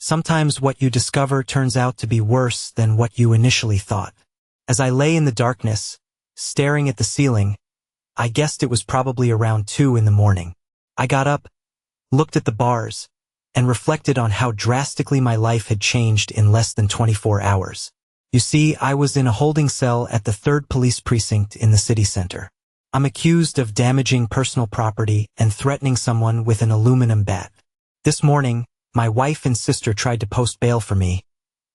Sometimes what you discover turns out to be worse than what you initially thought. As I lay in the darkness, staring at the ceiling, I guessed it was probably around 2 in the morning. I got up, looked at the bars, and reflected on how drastically my life had changed in less than 24 hours. You see, I was in a holding cell at the 3rd Police Precinct in the city center. I'm accused of damaging personal property and threatening someone with an aluminum bat. This morning, my wife and sister tried to post bail for me,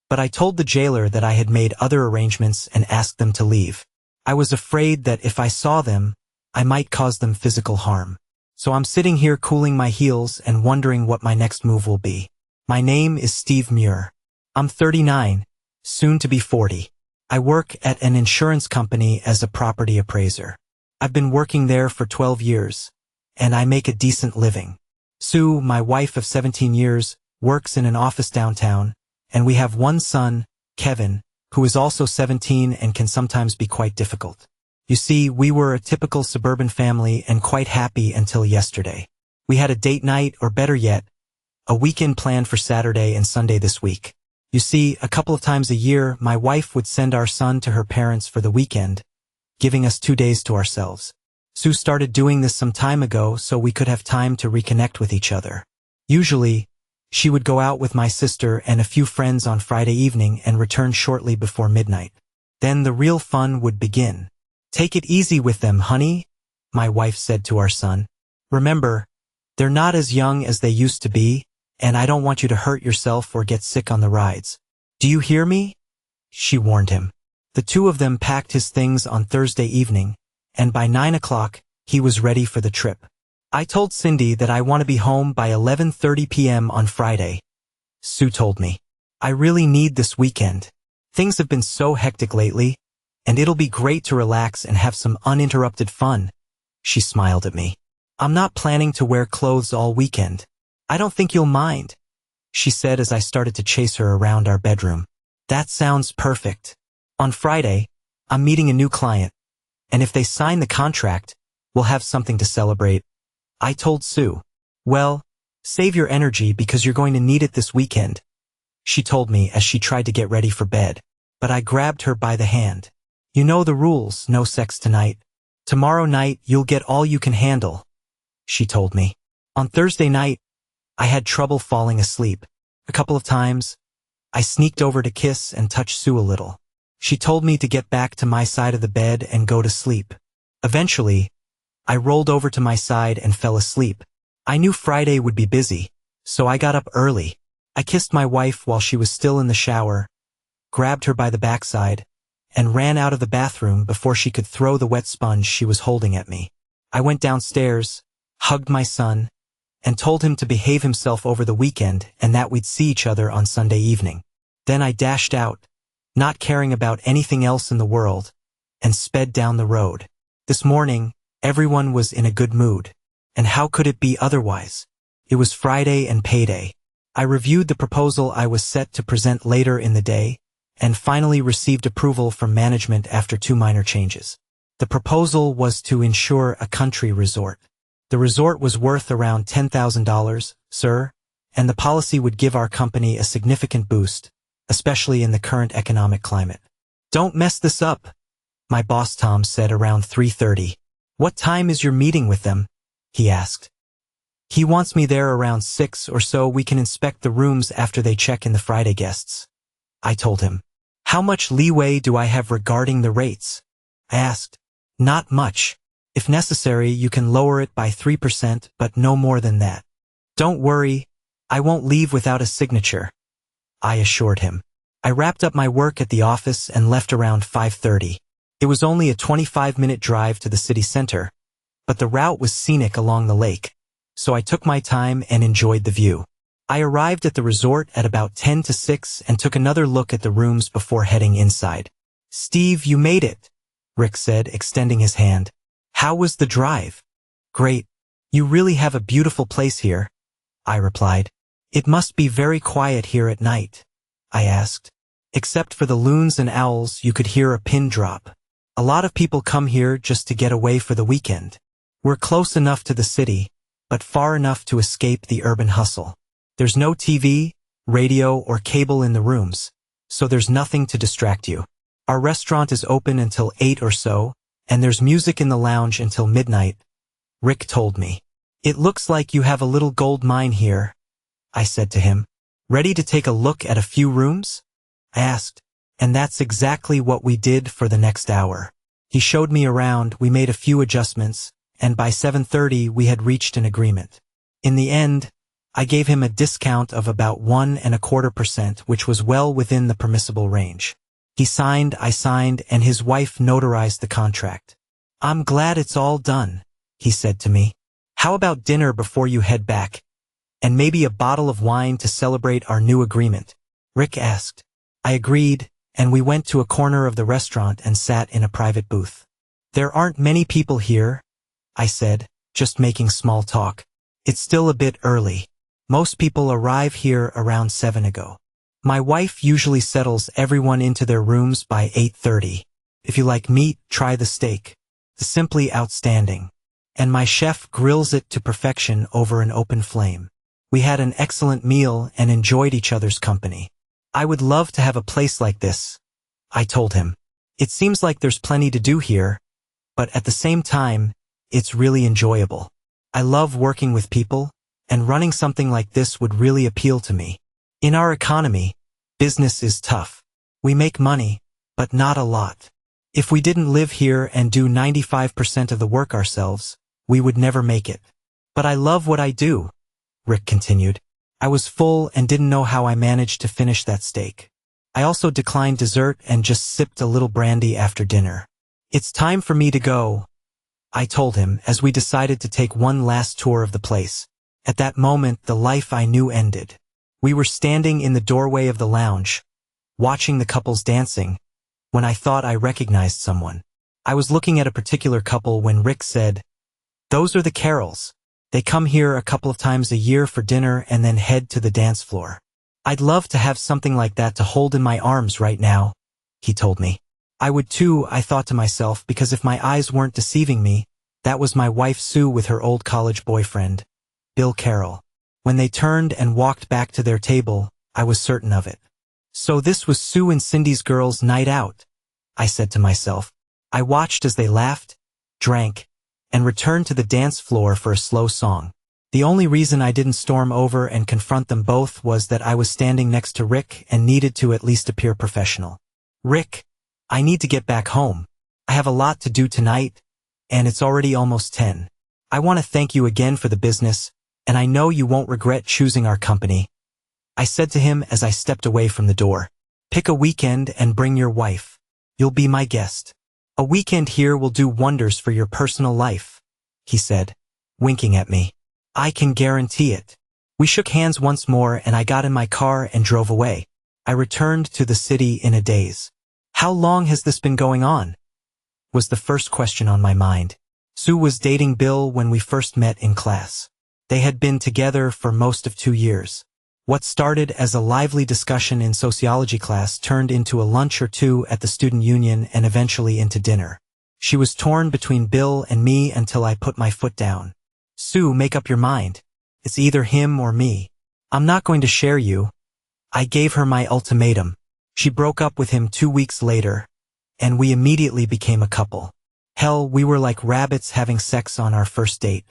but I told the jailer that I had made other arrangements and asked them to leave. I was afraid that if I saw them, I might cause them physical harm. So I'm sitting here cooling my heels and wondering what my next move will be. My name is Steve Muir. I'm 39, soon to be 40. I work at an insurance company as a property appraiser. I've been working there for 12 years, and I make a decent living. Sue, my wife of 17 years, works in an office downtown, and we have one son, Kevin, who is also 17 and can sometimes be quite difficult. You see, we were a typical suburban family and quite happy until yesterday. We had a date night, or better yet, a weekend planned for Saturday and Sunday this week. You see, a couple of times a year, my wife would send our son to her parents for the weekend, giving us 2 days to ourselves. Sue started doing this some time ago so we could have time to reconnect with each other. Usually, she would go out with my sister and a few friends on Friday evening and return shortly before midnight. Then the real fun would begin. "Take it easy with them, honey," my wife said to our son. "Remember, they're not as young as they used to be, and I don't want you to hurt yourself or get sick on the rides. Do you hear me?" she warned him. The two of them packed his things on Thursday evening, and by 9 o'clock, he was ready for the trip. "I told Cindy that I want to be home by 11:30 p.m. on Friday," Sue told me. "I really need this weekend. Things have been so hectic lately, and it'll be great to relax and have some uninterrupted fun." She smiled at me. "I'm not planning to wear clothes all weekend. I don't think you'll mind," she said as I started to chase her around our bedroom. "That sounds perfect. On Friday, I'm meeting a new client, and if they sign the contract, we'll have something to celebrate," I told Sue. "Well, save your energy because you're going to need it this weekend," she told me as she tried to get ready for bed. But I grabbed her by the hand. "You know the rules, no sex tonight. Tomorrow night you'll get all you can handle," she told me. On Thursday night, I had trouble falling asleep. A couple of times, I sneaked over to kiss and touch Sue a little. She told me to get back to my side of the bed and go to sleep. Eventually, I rolled over to my side and fell asleep. I knew Friday would be busy, so I got up early. I kissed my wife while she was still in the shower, grabbed her by the backside, and ran out of the bathroom before she could throw the wet sponge she was holding at me. I went downstairs, hugged my son, and told him to behave himself over the weekend and that we'd see each other on Sunday evening. Then I dashed out, not caring about anything else in the world, and sped down the road. This morning, everyone was in a good mood, and how could it be otherwise? It was Friday and payday. I reviewed the proposal I was set to present later in the day, and finally received approval from management after 2 minor changes. The proposal was to insure a country resort. The resort was worth around $10,000, sir, and the policy would give our company a significant boost, especially in the current economic climate. "Don't mess this up," my boss Tom said around 3:30. "What time is your meeting with them?" he asked. "He wants me there around 6 or so we can inspect the rooms after they check in the Friday guests," I told him. "How much leeway do I have regarding the rates?" I asked. "Not much. If necessary, you can lower it by 3%, but no more than that." "Don't worry, I won't leave without a signature," I assured him. I wrapped up my work at the office and left around 5:30. It was only a 25-minute drive to the city center, but the route was scenic along the lake, so I took my time and enjoyed the view. I arrived at the resort at about 10 to 6 and took another look at the rooms before heading inside. "Steve, you made it," Rick said, extending his hand. "How was the drive?" "Great. You really have a beautiful place here," I replied. "It must be very quiet here at night," I asked. "Except for the loons and owls, you could hear a pin drop. A lot of people come here just to get away for the weekend. We're close enough to the city, but far enough to escape the urban hustle. There's no TV, radio, or cable in the rooms, so there's nothing to distract you. Our restaurant is open until 8 or so, and there's music in the lounge until midnight, Rick told me. It looks like you have a little gold mine here, I said to him. Ready to take a look at a few rooms? I asked. And that's exactly what we did for the next hour. He showed me around, we made a few adjustments, and by 7:30 we had reached an agreement. In the end, I gave him a discount of about 1.25%, which was well within the permissible range. He signed, I signed, and his wife notarized the contract. I'm glad it's all done, he said to me. How about dinner before you head back? And maybe a bottle of wine to celebrate our new agreement? Rick asked. I agreed, and we went to a corner of the restaurant and sat in a private booth. There aren't many people here, I said, just making small talk. It's still a bit early. Most people arrive here around 7 ago. My wife usually settles everyone into their rooms by 8:30. If you like meat, try the steak. It's simply outstanding. And my chef grills it to perfection over an open flame. We had an excellent meal and enjoyed each other's company. I would love to have a place like this, I told him. It seems like there's plenty to do here, but at the same time, it's really enjoyable. I love working with people, and running something like this would really appeal to me. In our economy, business is tough. We make money, but not a lot. If we didn't live here and do 95% of the work ourselves, we would never make it. But I love what I do, Rick continued. I was full and didn't know how I managed to finish that steak. I also declined dessert and just sipped a little brandy after dinner. It's time for me to go, I told him as we decided to take one last tour of the place. At that moment, the life I knew ended. We were standing in the doorway of the lounge, watching the couples dancing, when I thought I recognized someone. I was looking at a particular couple when Rick said, "Those are the Carrolls. They come here a couple of times a year for dinner and then head to the dance floor. I'd love to have something like that to hold in my arms right now," he told me. I would too, I thought to myself, because if my eyes weren't deceiving me, that was my wife Sue with her old college boyfriend, Bill Carroll. When they turned and walked back to their table, I was certain of it. So this was Sue and Cindy's girls' night out, I said to myself. I watched as they laughed, drank, and returned to the dance floor for a slow song. The only reason I didn't storm over and confront them both was that I was standing next to Rick and needed to at least appear professional. Rick, I need to get back home. I have a lot to do tonight, and it's already almost 10. I want to thank you again for the business, and I know you won't regret choosing our company, I said to him as I stepped away from the door. Pick a weekend and bring your wife. You'll be my guest. A weekend here will do wonders for your personal life, he said, winking at me. I can guarantee it. We shook hands once more and I got in my car and drove away. I returned to the city in a daze. How long has this been going on? Was the first question on my mind. Sue was dating Bill when we first met in class. They had been together for most of 2 years. What started as a lively discussion in sociology class turned into a lunch or two at the student union and eventually into dinner. She was torn between Bill and me until I put my foot down. Sue, make up your mind. It's either him or me. I'm not going to share you. I gave her my ultimatum. She broke up with him 2 weeks later, and we immediately became a couple. Hell, we were like rabbits having sex on our first date.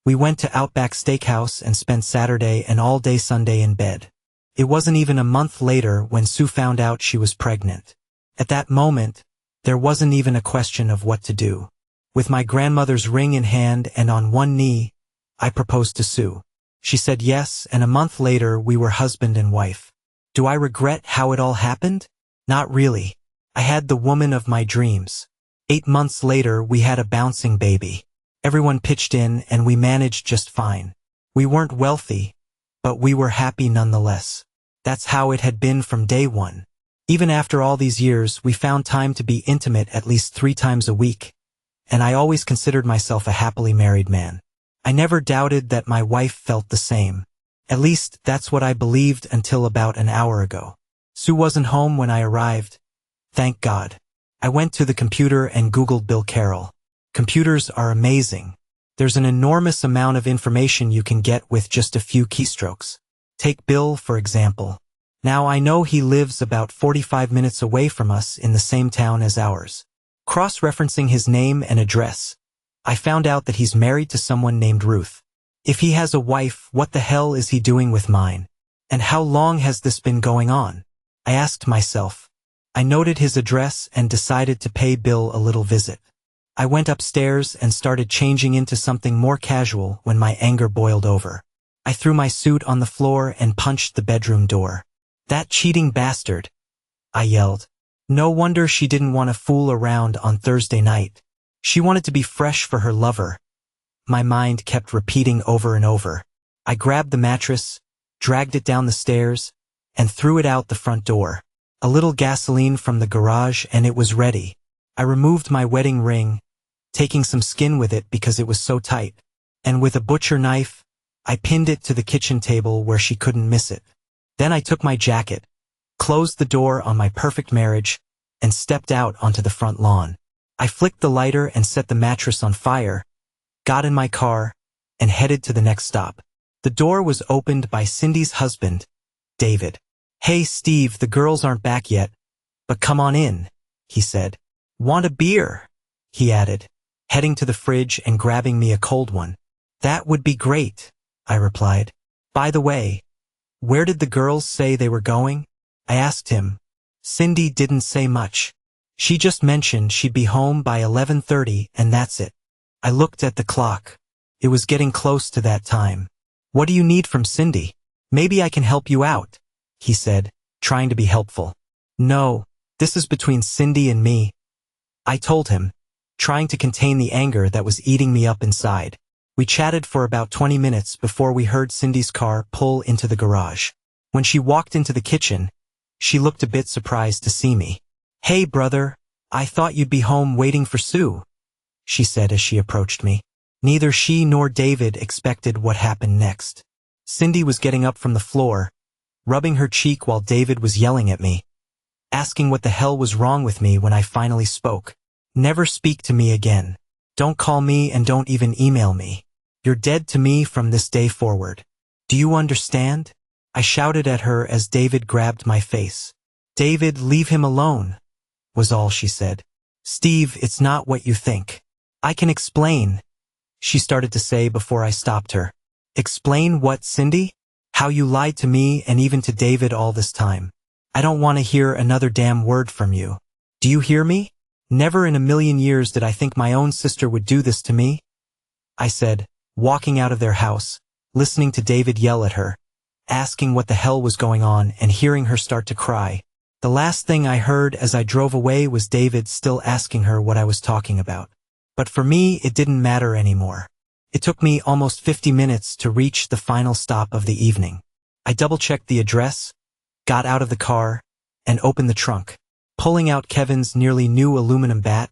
We went to Outback Steakhouse and spent Saturday and all day Sunday in bed. It wasn't even a month later when Sue found out she was pregnant. At that moment, there wasn't even a question of what to do. With my grandmother's ring in hand and on one knee, I proposed to Sue. She said yes, and a month later we were husband and wife. Do I regret how it all happened? Not really. I had the woman of my dreams. 8 months later we had a bouncing baby. Everyone pitched in and we managed just fine. We weren't wealthy, but we were happy nonetheless. That's how it had been from day one. Even after all these years, we found time to be intimate at least 3 times a week, and I always considered myself a happily married man. I never doubted that my wife felt the same. At least, that's what I believed until about an hour ago. Sue wasn't home when I arrived. Thank God. I went to the computer and Googled Bill Carroll. Computers are amazing. There's an enormous amount of information you can get with just a few keystrokes. Take Bill, for example. Now I know he lives about 45 minutes away from us in the same town as ours. Cross-referencing his name and address, I found out that he's married to someone named Ruth. If he has a wife, what the hell is he doing with mine? And how long has this been going on? I asked myself. I noted his address and decided to pay Bill a little visit. I went upstairs and started changing into something more casual when my anger boiled over. I threw my suit on the floor and punched the bedroom door. "That cheating bastard," I yelled. No wonder she didn't want to fool around on Thursday night. She wanted to be fresh for her lover. My mind kept repeating over and over. I grabbed the mattress, dragged it down the stairs, and threw it out the front door. A little gasoline from the garage and it was ready. I removed my wedding ring, taking some skin with it because it was so tight, and with a butcher knife, I pinned it to the kitchen table where she couldn't miss it. Then I took my jacket, closed the door on my perfect marriage, and stepped out onto the front lawn. I flicked the lighter and set the mattress on fire, got in my car, and headed to the next stop. The door was opened by Cindy's husband, David. "Hey Steve, the girls aren't back yet, but come on in," he said. "Want a beer?" he added, heading to the fridge and grabbing me a cold one. "That would be great," I replied. "By the way, where did the girls say they were going?" I asked him. Cindy didn't say much. She just mentioned she'd be home by 11:30 and that's it. I looked at the clock. It was getting close to that time. "What do you need from Cindy? Maybe I can help you out," he said, trying to be helpful. "No, this is between Cindy and me," I told him, trying to contain the anger that was eating me up inside. We chatted for about 20 minutes before we heard Cindy's car pull into the garage. When she walked into the kitchen, she looked a bit surprised to see me. "Hey brother, I thought you'd be home waiting for Sue," she said as she approached me. Neither she nor David expected what happened next. Cindy was getting up from the floor, rubbing her cheek while David was yelling at me, asking what the hell was wrong with me when I finally spoke. "Never speak to me again. Don't call me and don't even email me. You're dead to me from this day forward. Do you understand?" I shouted at her as David grabbed my face. "David, leave him alone," was all she said. "Steve, it's not what you think. I can explain," she started to say before I stopped her. "Explain what, Cindy? How you lied to me and even to David all this time. I don't want to hear another damn word from you. Do you hear me? Never in a million years did I think my own sister would do this to me," I said, walking out of their house, listening to David yell at her, asking what the hell was going on and hearing her start to cry. The last thing I heard as I drove away was David still asking her what I was talking about. But for me, it didn't matter anymore. It took me almost 50 minutes to reach the final stop of the evening. I double-checked the address, got out of the car, and opened the trunk. Pulling out Kevin's nearly new aluminum bat,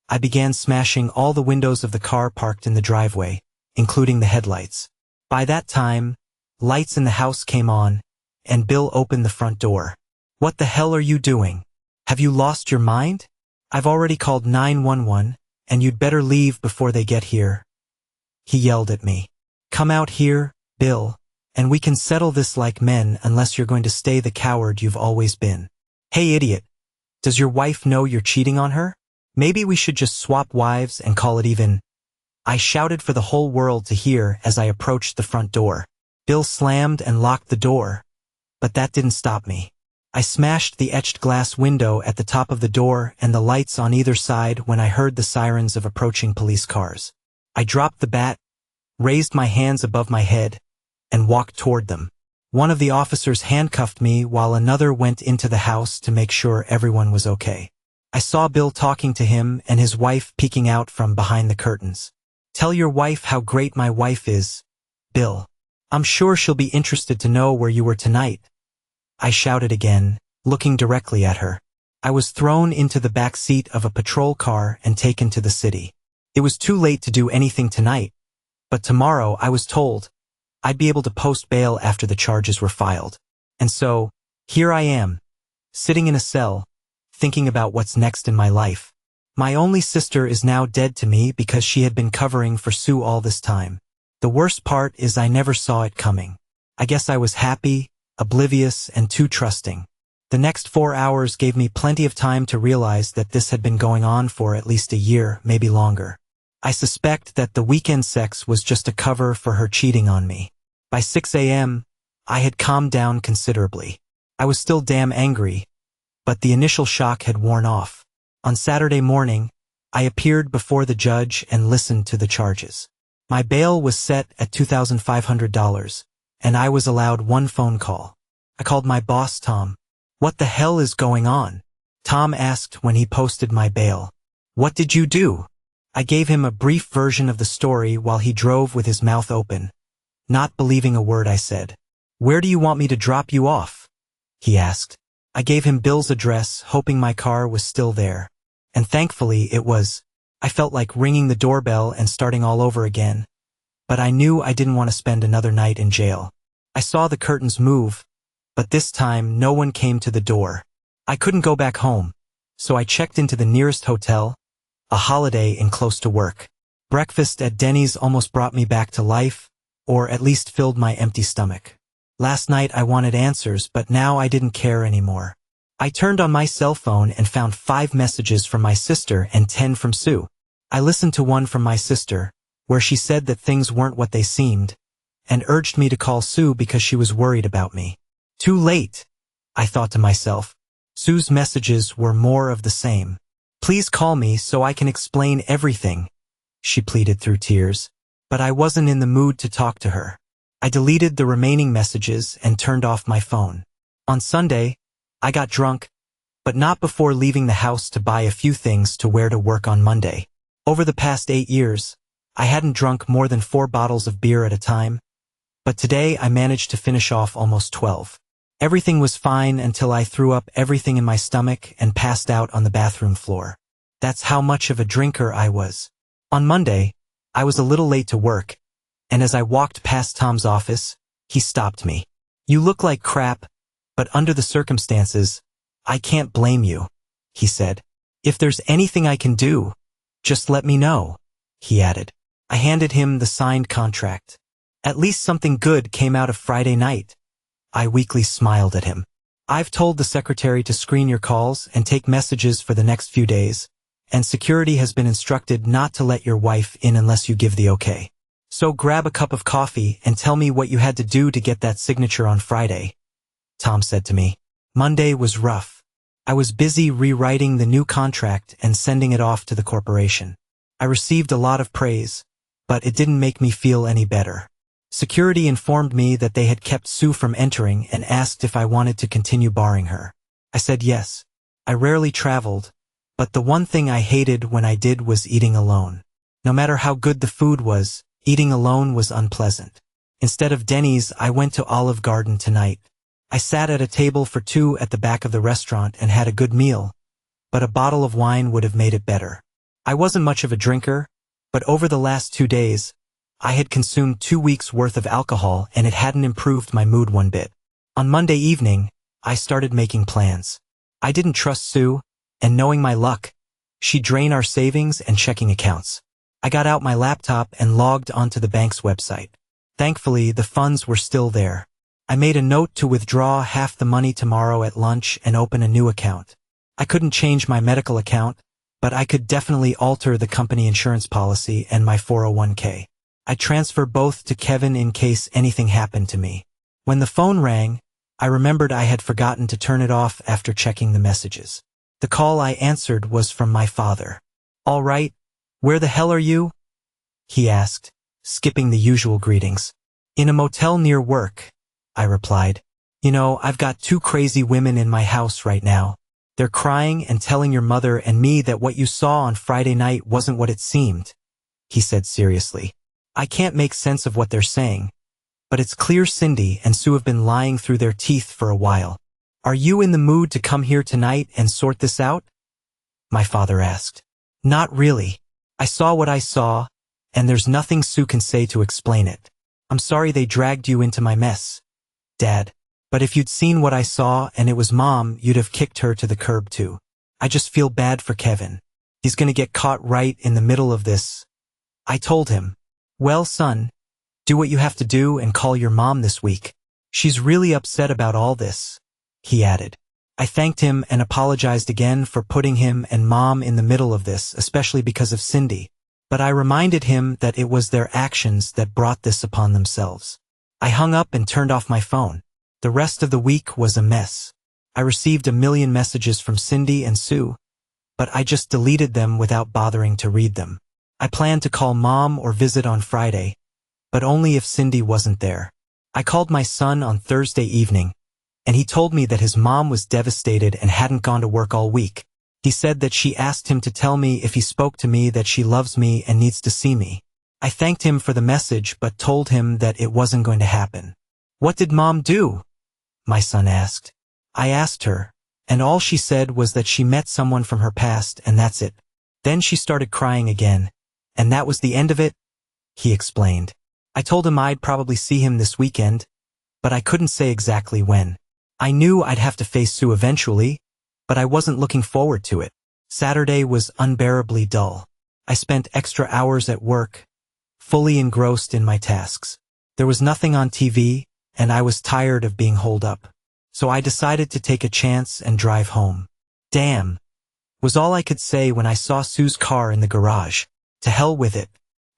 I began smashing all the windows of the car parked in the driveway, including the headlights. By that time, lights in the house came on, and Bill opened the front door. "What the hell are you doing? Have you lost your mind? I've already called 911, and you'd better leave before they get here," he yelled at me. "Come out here, Bill, and we can settle this like men unless you're going to stay the coward you've always been." "Hey idiot, does your wife know you're cheating on her? Maybe we should just swap wives and call it even," I shouted for the whole world to hear as I approached the front door. Bill slammed and locked the door, but that didn't stop me. I smashed the etched glass window at the top of the door and the lights on either side when I heard the sirens of approaching police cars. I dropped the bat, raised my hands above my head, and walked toward them. One of the officers handcuffed me while another went into the house to make sure everyone was okay. I saw Bill talking to him and his wife peeking out from behind the curtains. "Tell your wife how great my wife is, Bill. I'm sure she'll be interested to know where you were tonight," I shouted again, looking directly at her. I was thrown into the back seat of a patrol car and taken to the city. It was too late to do anything tonight, but tomorrow I was told I'd be able to post bail after the charges were filed. And so, here I am, sitting in a cell, thinking about what's next in my life. My only sister is now dead to me because she had been covering for Sue all this time. The worst part is I never saw it coming. I guess I was happy, oblivious and too trusting. The next 4 hours gave me plenty of time to realize that this had been going on for at least a year, maybe longer. I suspect that the weekend sex was just a cover for her cheating on me. By 6 a.m., I had calmed down considerably. I was still damn angry, but the initial shock had worn off. On Saturday morning, I appeared before the judge and listened to the charges. My bail was set at $2,500, and I was allowed one phone call. I called my boss, Tom. "What the hell is going on?" Tom asked when he posted my bail. "What did you do?" I gave him a brief version of the story while he drove with his mouth open, not believing a word I said. "Where do you want me to drop you off?" he asked. I gave him Bill's address, hoping my car was still there. And thankfully it was. I felt like ringing the doorbell and starting all over again, but I knew I didn't want to spend another night in jail. I saw the curtains move, but this time no one came to the door. I couldn't go back home, so I checked into the nearest hotel, a Holiday Inn close to work. Breakfast at Denny's almost brought me back to life, or at least filled my empty stomach. Last night I wanted answers, but now I didn't care anymore. I turned on my cell phone and found 5 messages from my sister and 10 from Sue. I listened to one from my sister, where she said that things weren't what they seemed, and urged me to call Sue because she was worried about me. Too late, I thought to myself. Sue's messages were more of the same. "Please call me so I can explain everything," she pleaded through tears. But I wasn't in the mood to talk to her. I deleted the remaining messages and turned off my phone. On Sunday, I got drunk, but not before leaving the house to buy a few things to wear to work on Monday. Over the past 8 years, I hadn't drunk more than 4 bottles of beer at a time, but today I managed to finish off almost 12. Everything was fine until I threw up everything in my stomach and passed out on the bathroom floor. That's how much of a drinker I was. On Monday, I was a little late to work, and as I walked past Tom's office, he stopped me. "You look like crap, but under the circumstances, I can't blame you," he said. "If there's anything I can do, just let me know," he added. I handed him the signed contract. At least something good came out of Friday night. I weakly smiled at him. "I've told the secretary to screen your calls and take messages for the next few days, and security has been instructed not to let your wife in unless you give the okay. So grab a cup of coffee and tell me what you had to do to get that signature on Friday," Tom said to me. Monday was rough. I was busy rewriting the new contract and sending it off to the corporation. I received a lot of praise, but it didn't make me feel any better. Security informed me that they had kept Sue from entering and asked if I wanted to continue barring her. I said yes. I rarely traveled, but the one thing I hated when I did was eating alone. No matter how good the food was, eating alone was unpleasant. Instead of Denny's, I went to Olive Garden tonight. I sat at a table for 2 at the back of the restaurant and had a good meal, but a bottle of wine would have made it better. I wasn't much of a drinker, but over the last 2 days, I had consumed 2 weeks' worth of alcohol and it hadn't improved my mood one bit. On Monday evening, I started making plans. I didn't trust Sue, and knowing my luck, she'd drain our savings and checking accounts. I got out my laptop and logged onto the bank's website. Thankfully, the funds were still there. I made a note to withdraw half the money tomorrow at lunch and open a new account. I couldn't change my medical account, but I could definitely alter the company insurance policy and my 401k. I transferred both to Kevin in case anything happened to me. When the phone rang, I remembered I had forgotten to turn it off after checking the messages. The call I answered was from my father. "All right, where the hell are you?" he asked, skipping the usual greetings. "In a motel near work," I replied. "You know, I've got 2 crazy women in my house right now. They're crying and telling your mother and me that what you saw on Friday night wasn't what it seemed," he said seriously. "I can't make sense of what they're saying, but it's clear Cindy and Sue have been lying through their teeth for a while. Are you in the mood to come here tonight and sort this out?" my father asked. "Not really. I saw what I saw, and there's nothing Sue can say to explain it. I'm sorry they dragged you into my mess, Dad. But if you'd seen what I saw and it was Mom, you'd have kicked her to the curb too. I just feel bad for Kevin. He's gonna get caught right in the middle of this." I told him, "Well, son, do what you have to do and call your mom this week. She's really upset about all this," he added. I thanked him and apologized again for putting him and Mom in the middle of this, especially because of Cindy. But I reminded him that it was their actions that brought this upon themselves. I hung up and turned off my phone. The rest of the week was a mess. I received a million messages from Cindy and Sue, but I just deleted them without bothering to read them. I planned to call Mom or visit on Friday, but only if Cindy wasn't there. I called my son on Thursday evening, and he told me that his mom was devastated and hadn't gone to work all week. He said that she asked him to tell me if he spoke to me that she loves me and needs to see me. I thanked him for the message but told him that it wasn't going to happen. "What did Mom do?" my son asked. I asked her, and all she said was that she met someone from her past and that's it. Then she started crying again, and that was the end of it, he explained. I told him I'd probably see him this weekend, but I couldn't say exactly when. I knew I'd have to face Sue eventually, but I wasn't looking forward to it. Saturday was unbearably dull. I spent extra hours at work, fully engrossed in my tasks. There was nothing on TV, and I was tired of being holed up. So I decided to take a chance and drive home. "Damn," was all I could say when I saw Sue's car in the garage. To hell with it.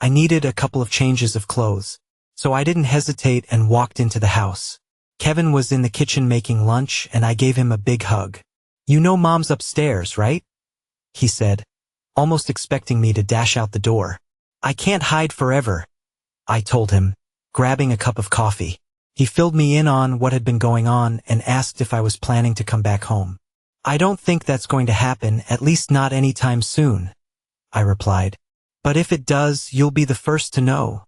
I needed a couple of changes of clothes, so I didn't hesitate and walked into the house. Kevin was in the kitchen making lunch, and I gave him a big hug. "You know Mom's upstairs, right?" he said, almost expecting me to dash out the door. "I can't hide forever," I told him, grabbing a cup of coffee. He filled me in on what had been going on and asked if I was planning to come back home. "I don't think that's going to happen, at least not anytime soon," I replied. "But if it does, you'll be the first to know,"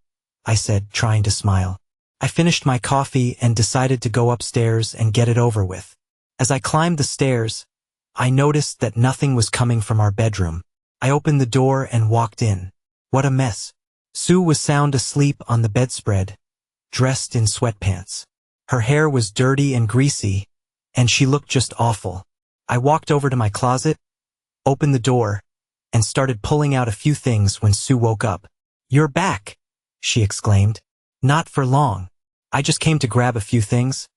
I said, trying to smile. I finished my coffee and decided to go upstairs and get it over with. As I climbed the stairs, I noticed that nothing was coming from our bedroom. I opened the door and walked in. What a mess. Sue was sound asleep on the bedspread, dressed in sweatpants. Her hair was dirty and greasy, and she looked just awful. I walked over to my closet, opened the door, and started pulling out a few things when Sue woke up. "You're back," she exclaimed. "Not for long. I just came to grab a few things,"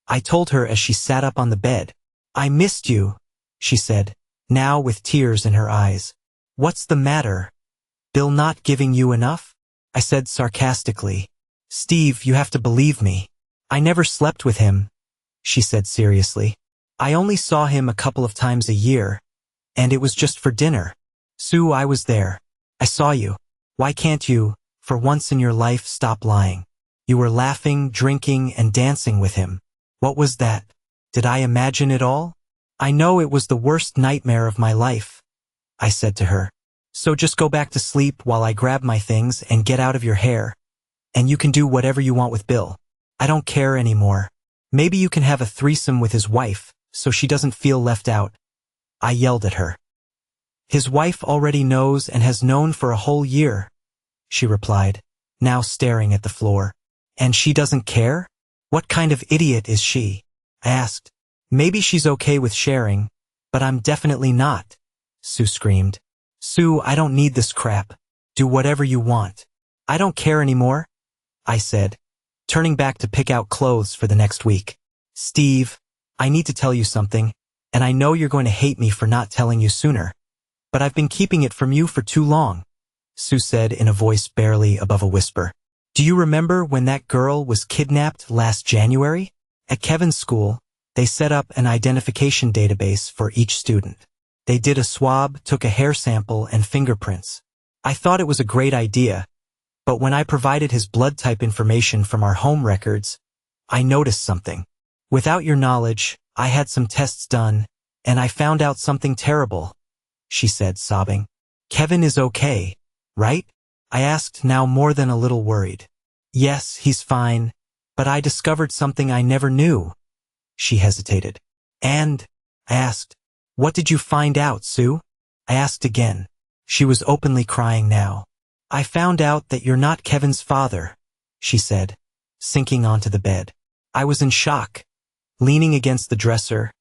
I told her as she sat up on the bed. "I missed you," she said, now with tears in her eyes. "What's the matter? Bill not giving you enough?" I said sarcastically. "Steve, you have to believe me. I never slept with him," she said seriously. "I only saw him a couple of times a year, and it was just for dinner. Sue, I was there. I saw you. Why can't you, for once in your life, stop lying? You were laughing, drinking, and dancing with him. What was that? Did I imagine it all? I know it was the worst nightmare of my life," I said to her. "So just go back to sleep while I grab my things and get out of your hair, and you can do whatever you want with Bill. I don't care anymore. Maybe you can have a threesome with his wife, so she doesn't feel left out," I yelled at her. "His wife already knows and has known for a whole year," she replied, now staring at the floor. "And she doesn't care? What kind of idiot is she?" I asked. "Maybe she's okay with sharing, but I'm definitely not," Sue screamed. "Sue, I don't need this crap. Do whatever you want." "I don't care anymore," I said, turning back to pick out clothes for the next week. "Steve, I need to tell you something, and I know you're going to hate me for not telling you sooner. But I've been keeping it from you for too long," Sue said in a voice barely above a whisper. "Do you remember when that girl was kidnapped last January? At Kevin's school, they set up an identification database for each student. They did a swab, took a hair sample, and fingerprints. I thought it was a great idea, but when I provided his blood type information from our home records, I noticed something. Without your knowledge, I had some tests done, and I found out something terrible," she said, sobbing. "Kevin is okay, right?" I asked, now more than a little worried. "Yes, he's fine, but I discovered something I never knew." She hesitated. "And?" I asked. "What did you find out, Sue?" I asked again. She was openly crying now. "I found out that you're not Kevin's father," she said, sinking onto the bed. I was in shock, leaning against the dresser,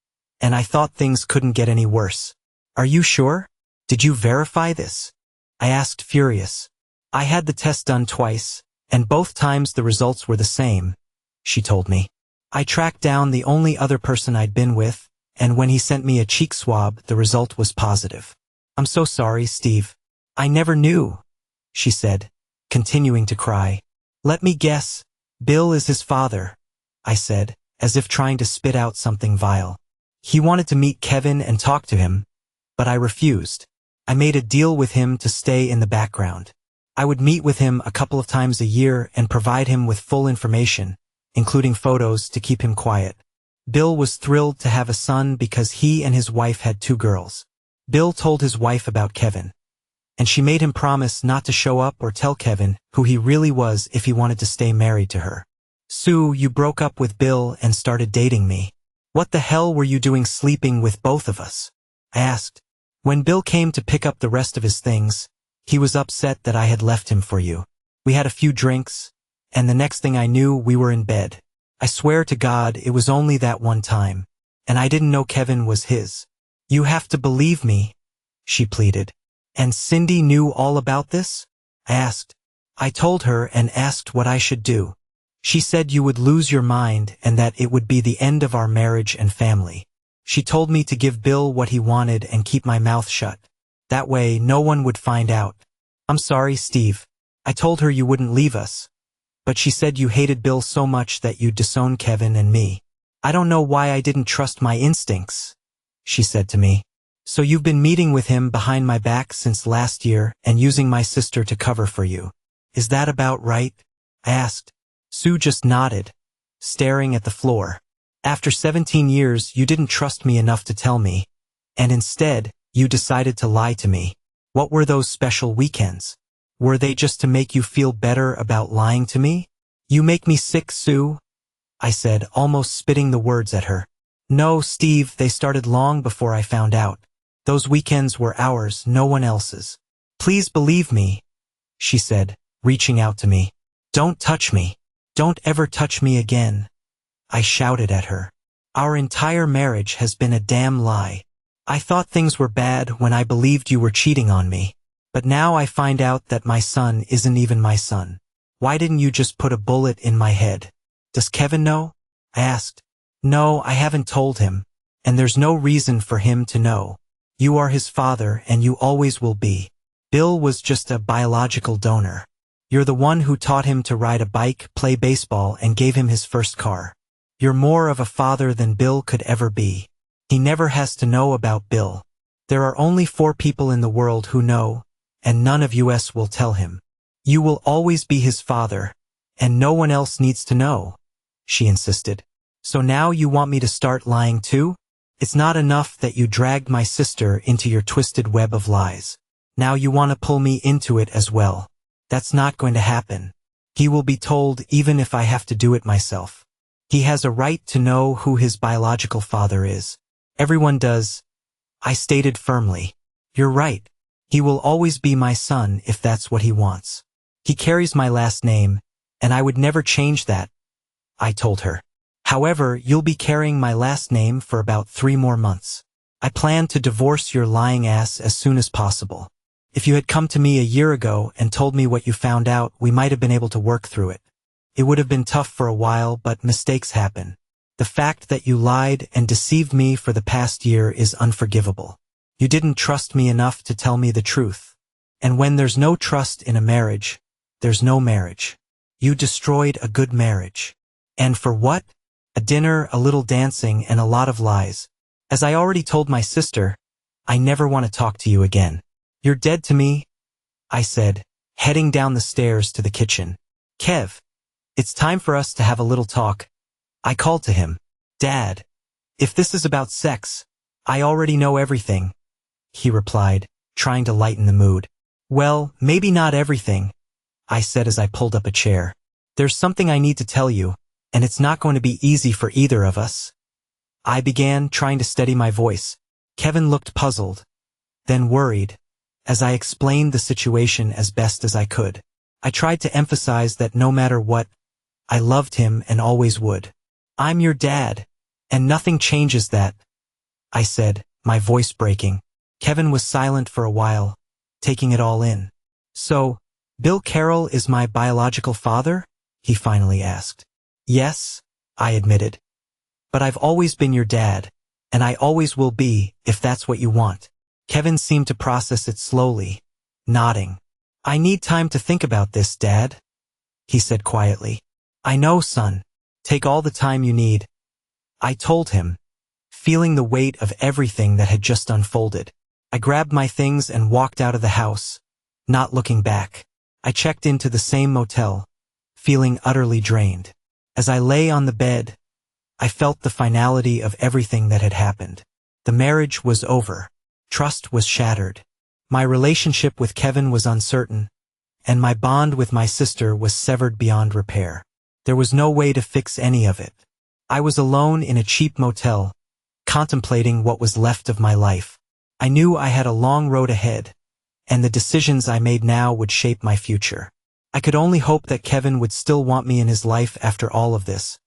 and I thought things couldn't get any worse. "Are you sure? Did you verify this?" I asked, furious. "I had the test done twice, and both times the results were the same," she told me. I tracked down the only other person I'd been with, and when he sent me a cheek swab, the result was positive. I'm so sorry, Steve. I never knew, she said, continuing to cry. Let me guess, Bill is his father, I said, as if trying to spit out something vile. He wanted to meet Kevin and talk to him, but I refused. I made a deal with him to stay in the background. I would meet with him a couple of times a year and provide him with full information, including photos to keep him quiet. Bill was thrilled to have a son because he and his wife had 2 girls. Bill told his wife about Kevin, and she made him promise not to show up or tell Kevin who he really was if he wanted to stay married to her. Sue, you broke up with Bill and started dating me. What the hell were you doing sleeping with both of us? I asked. When Bill came to pick up the rest of his things, he was upset that I had left him for you. We had a few drinks, and the next thing I knew, we were in bed. I swear to God it was only that one time, and I didn't know Kevin was his. You have to believe me, she pleaded. And Cindy knew all about this? I asked. I told her and asked what I should do. She said you would lose your mind and that it would be the end of our marriage and family. She told me to give Bill what he wanted and keep my mouth shut. That way no one would find out. I'm sorry, Steve. I told her you wouldn't leave us. But she said you hated Bill so much that you'd disown Kevin and me. I don't know why I didn't trust my instincts, she said to me. So you've been meeting with him behind my back since last year and using my sister to cover for you. Is that about right? I asked. Sue just nodded, staring at the floor. After 17 years, you didn't trust me enough to tell me, and instead, you decided to lie to me. What were those special weekends? Were they just to make you feel better about lying to me? You make me sick, Sue, I said, almost spitting the words at her. No, Steve, they started long before I found out. Those weekends were ours, no one else's. Please believe me, she said, reaching out to me. Don't touch me. Don't ever touch me again, I shouted at her. Our entire marriage has been a damn lie. I thought things were bad when I believed you were cheating on me. But now I find out that my son isn't even my son. Why didn't you just put a bullet in my head? Does Kevin know? I asked. No, I haven't told him. And there's no reason for him to know. You are his father and you always will be. Bill was just a biological donor. You're the one who taught him to ride a bike, play baseball, and gave him his first car. You're more of a father than Bill could ever be. He never has to know about Bill. There are only 4 people in the world who know, and none of us will tell him. You will always be his father, and no one else needs to know, she insisted. So now you want me to start lying too? It's not enough that you dragged my sister into your twisted web of lies. Now you want to pull me into it as well. That's not going to happen. He will be told even if I have to do it myself. He has a right to know who his biological father is. Everyone does, I stated firmly. You're right. He will always be my son if that's what he wants. He carries my last name, and I would never change that, I told her. However, you'll be carrying my last name for about 3 more months. I plan to divorce your lying ass as soon as possible. If you had come to me a year ago and told me what you found out, we might have been able to work through it. It would have been tough for a while, but mistakes happen. The fact that you lied and deceived me for the past year is unforgivable. You didn't trust me enough to tell me the truth. And when there's no trust in a marriage, there's no marriage. You destroyed a good marriage. And for what? A dinner, a little dancing, and a lot of lies. As I already told my sister, I never want to talk to you again. You're dead to me, I said, heading down the stairs to the kitchen. Kev, it's time for us to have a little talk. I called to him. Dad, if this is about sex, I already know everything, he replied, trying to lighten the mood. Well, maybe not everything, I said as I pulled up a chair. There's something I need to tell you, and it's not going to be easy for either of us. I began, trying to steady my voice. Kevin looked puzzled, then worried, as I explained the situation as best as I could. I tried to emphasize that no matter what, I loved him and always would. I'm your dad, and nothing changes that, I said, my voice breaking. Kevin was silent for a while, taking it all in. So, Bill Carroll is my biological father? He finally asked. Yes, I admitted. But I've always been your dad, and I always will be, if that's what you want. Kevin seemed to process it slowly, nodding. I need time to think about this, Dad, he said quietly. I know, son. Take all the time you need. I told him, feeling the weight of everything that had just unfolded. I grabbed my things and walked out of the house, not looking back. I checked into the same motel, feeling utterly drained. As I lay on the bed, I felt the finality of everything that had happened. The marriage was over. Trust was shattered. My relationship with Kevin was uncertain, and my bond with my sister was severed beyond repair. There was no way to fix any of it. I was alone in a cheap motel, contemplating what was left of my life. I knew I had a long road ahead, and the decisions I made now would shape my future. I could only hope that Kevin would still want me in his life after all of this,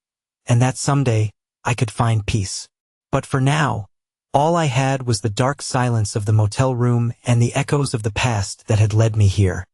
and that someday I could find peace. But for now, all I had was the dark silence of the motel room and the echoes of the past that had led me here.